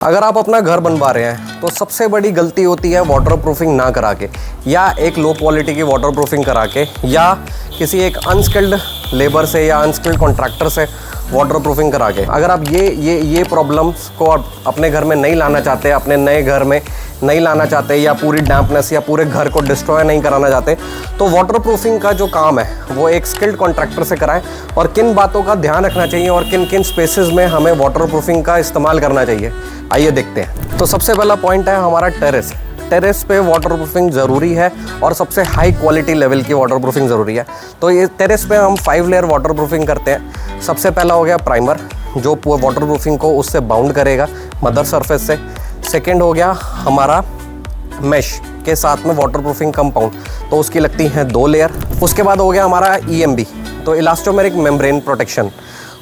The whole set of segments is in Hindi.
अगर आप अपना घर बनवा रहे हैं तो सबसे बड़ी गलती होती है वाटरप्रूफिंग ना करा के, या एक लो क्वालिटी की वाटरप्रूफिंग करा के, या किसी एक अनस्किल्ड लेबर से या अनस्किल्ड कॉन्ट्रैक्टर से वाटरप्रूफिंग करा के। अगर आप ये प्रॉब्लम्स को अपने घर में नहीं लाना चाहते, अपने नए घर में नहीं लाना चाहते, या पूरी डैम्पनेस या पूरे घर को डिस्ट्रॉय नहीं कराना चाहते, तो वाटरप्रूफिंग का जो काम है वो एक स्किल्ड कॉन्ट्रैक्टर से कराएं। और किन बातों का ध्यान रखना चाहिए और किन किन स्पेसेस में हमें वाटरप्रूफिंग का इस्तेमाल करना चाहिए, आइए देखते हैं। तो सबसे पहला पॉइंट है हमारा टेरेस। टेरेस पे वाटरप्रूफिंग ज़रूरी है और सबसे हाई क्वालिटी लेवल की वाटरप्रूफिंग ज़रूरी है। तो ये टेरेस पे हम 5 लेयर वाटरप्रूफिंग करते हैं। सबसे पहला हो गया प्राइमर, जो वाटरप्रूफिंग को उससे बाउंड करेगा मदर सरफेस से। सेकेंड हो गया हमारा मैश के साथ में वाटरप्रूफिंग कंपाउंड, तो उसकी लगती हैं 2 लेयर। उसके बाद हो गया हमारा EMB, तो इलास्टोमेरिक मेम्ब्रेन प्रोटेक्शन।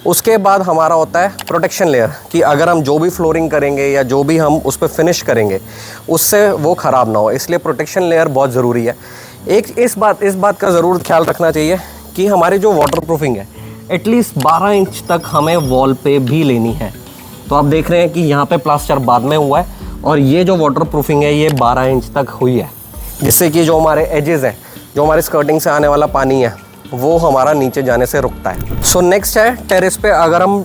उसके बाद हमारा होता है प्रोटेक्शन लेयर, कि अगर हम जो भी फ्लोरिंग करेंगे या जो भी हम उस पर फिनिश करेंगे उससे वो ख़राब ना हो, इसलिए प्रोटेक्शन लेयर बहुत ज़रूरी है। इस बात का ज़रूर ख्याल रखना चाहिए कि हमारी जो वाटरप्रूफिंग है एटलीस्ट 12 इंच तक हमें वॉल पे भी लेनी है। तो आप देख रहे हैं कि यहाँ पे प्लास्टर बाद में हुआ है और ये जो वाटरप्रूफिंग है ये 12 इंच तक हुई है, जिससे कि जो हमारे एजेस हैं, जो हमारे स्कर्टिंग से आने वाला पानी है, वो हमारा नीचे जाने से रुकता है। सो नेक्स्ट है टेरेस पे अगर हम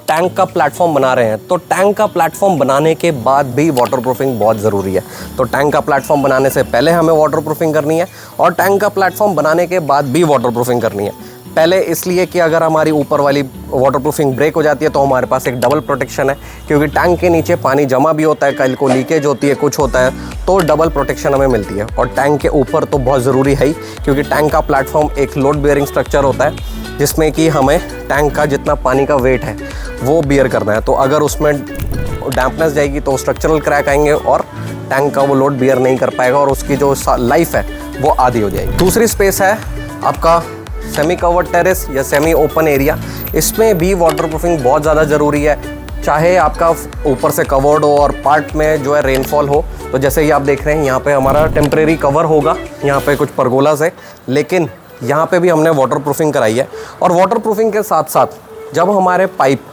टैंक का प्लेटफॉर्म बना रहे हैं, तो टैंक का प्लेटफॉर्म बनाने के बाद भी वाटरप्रूफिंग बहुत ज़रूरी है। तो टैंक का प्लेटफॉर्म बनाने से पहले हमें वाटरप्रूफिंग करनी है और टैंक का प्लेटफॉर्म बनाने के बाद भी वाटरप्रूफिंग करनी है। पहले इसलिए कि अगर हमारी ऊपर वाली वाटरप्रूफिंग ब्रेक हो जाती है तो हमारे पास एक डबल प्रोटेक्शन है, क्योंकि टैंक के नीचे पानी जमा भी होता है, कल को लीकेज होती है, कुछ होता है, तो डबल प्रोटेक्शन हमें मिलती है। और टैंक के ऊपर तो बहुत ज़रूरी है ही, क्योंकि टैंक का प्लेटफॉर्म एक लोड बेयरिंग स्ट्रक्चर होता है, जिसमें कि हमें टैंक का जितना पानी का वेट है वो बियर करना है। तो अगर उसमें डैम्पनेस जाएगी तो स्ट्रक्चरल क्रैक आएंगे और टैंक का वो लोड बियर नहीं कर पाएगा और उसकी जो लाइफ है वो आधी हो जाएगी। दूसरी स्पेस है आपका सेमी कवर्ड टेरेस या सेमी ओपन एरिया। इसमें भी वाटरप्रूफिंग बहुत ज़्यादा ज़रूरी है, चाहे आपका ऊपर से कवर्ड हो और पार्ट में जो है रेनफॉल हो। तो जैसे ही आप देख रहे हैं यहाँ पे हमारा टेम्परेरी कवर होगा, यहाँ पे कुछ परगोलास है, लेकिन यहाँ पे भी हमने वाटरप्रूफिंग कराई है। और वाटरप्रूफिंग के साथ साथ जब हमारे पाइप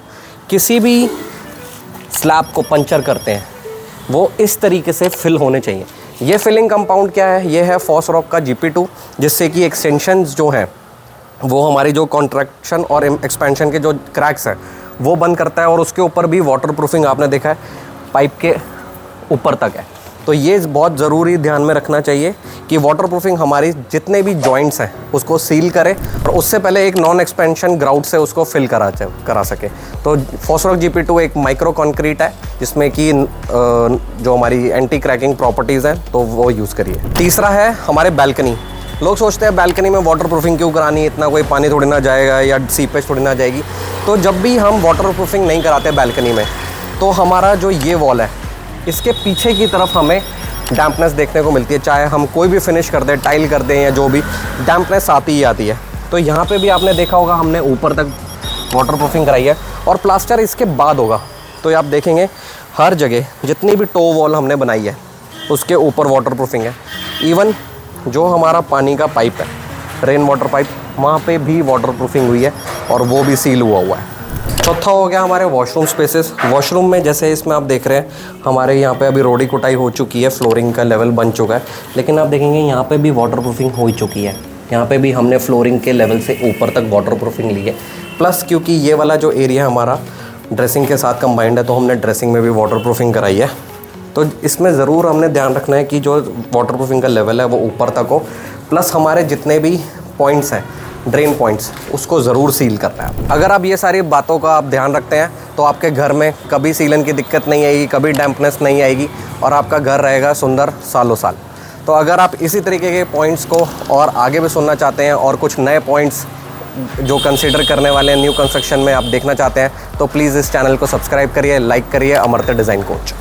किसी भी स्लैब को पंचर करते हैं, वो इस तरीके से फिल होने चाहिए। ये फिलिंग कंपाउंड क्या है? ये है फॉसरॉक का GP2, जिससे कि एक्सटेंशंस जो हैं वो हमारी जो कॉन्ट्रैक्शन और एक्सपेंशन के जो क्रैक्स हैं वो बंद करता है। और उसके ऊपर भी वाटरप्रूफिंग आपने देखा है पाइप के ऊपर तक है। तो ये बहुत ज़रूरी ध्यान में रखना चाहिए कि वाटरप्रूफिंग हमारी जितने भी जॉइंट्स हैं उसको सील करे और उससे पहले एक नॉन एक्सपेंशन ग्राउट से उसको फिल करा सके। तो फॉसरॉक GP2 एक माइक्रो कंक्रीट है, जिसमें कि जो हमारी एंटी क्रैकिंग प्रॉपर्टीज़ हैं तो वो यूज़ करिए। तीसरा है हमारे बैल्कनी। लोग सोचते हैं बैल्कनी में वाटरप्रूफिंग क्यों करानी है, इतना कोई पानी थोड़ी ना जाएगा या सीपेज थोड़ी ना जाएगी। तो जब भी हम वाटरप्रूफिंग नहीं कराते बैल्कनी में, तो हमारा जो ये वॉल है इसके पीछे की तरफ हमें डैम्पनेस देखने को मिलती है। चाहे हम कोई भी फिनिश कर दें, टाइल कर दें या जो भी, डैम्पनेस आती ही आती है। तो यहाँ पे भी आपने देखा होगा हमने ऊपर तक वाटरप्रूफिंग कराई है और प्लास्टर इसके बाद होगा। तो आप देखेंगे हर जगह जितनी भी टो वॉल हमने बनाई है उसके ऊपर वाटरप्रूफिंग है। इवन जो हमारा पानी का पाइप है, रेन वाटर पाइप, वहाँ पे भी वाटरप्रूफिंग हुई है और वो भी सील हुआ है। चौथा हो गया हमारे वॉशरूम स्पेसेस। वॉशरूम में जैसे इसमें आप देख रहे हैं हमारे यहाँ पे अभी रोडी कुटाई हो चुकी है, फ्लोरिंग का लेवल बन चुका है, लेकिन आप देखेंगे यहाँ पे भी वाटरप्रूफिंग हो चुकी है। यहाँ पे भी हमने फ्लोरिंग के लेवल से ऊपर तक वाटरप्रूफिंग ली है। प्लस क्योंकि ये वाला जो एरिया हमारा ड्रेसिंग के साथ कंबाइंड है, तो हमने ड्रेसिंग में भी वाटरप्रूफिंग कराई है। तो इसमें ज़रूर हमने ध्यान रखना है कि जो वाटरप्रूफिंग का लेवल है वो ऊपर तक हो। प्लस हमारे जितने भी पॉइंट्स हैं, ड्रेन पॉइंट्स, उसको ज़रूर सील करना है। अगर आप ये सारी बातों का आप ध्यान रखते हैं तो आपके घर में कभी सीलन की दिक्कत नहीं आएगी, कभी डैम्पनेस नहीं आएगी और आपका घर रहेगा सुंदर सालों साल। तो अगर आप इसी तरीके के पॉइंट्स को और आगे भी सुनना चाहते हैं और कुछ नए पॉइंट्स जो कंसीडर करने वाले हैं न्यू कंस्ट्रक्शन में आप देखना चाहते हैं, तो प्लीज़ इस चैनल को सब्सक्राइब करिए, लाइक करिए अमर्त्य डिज़ाइन कोच।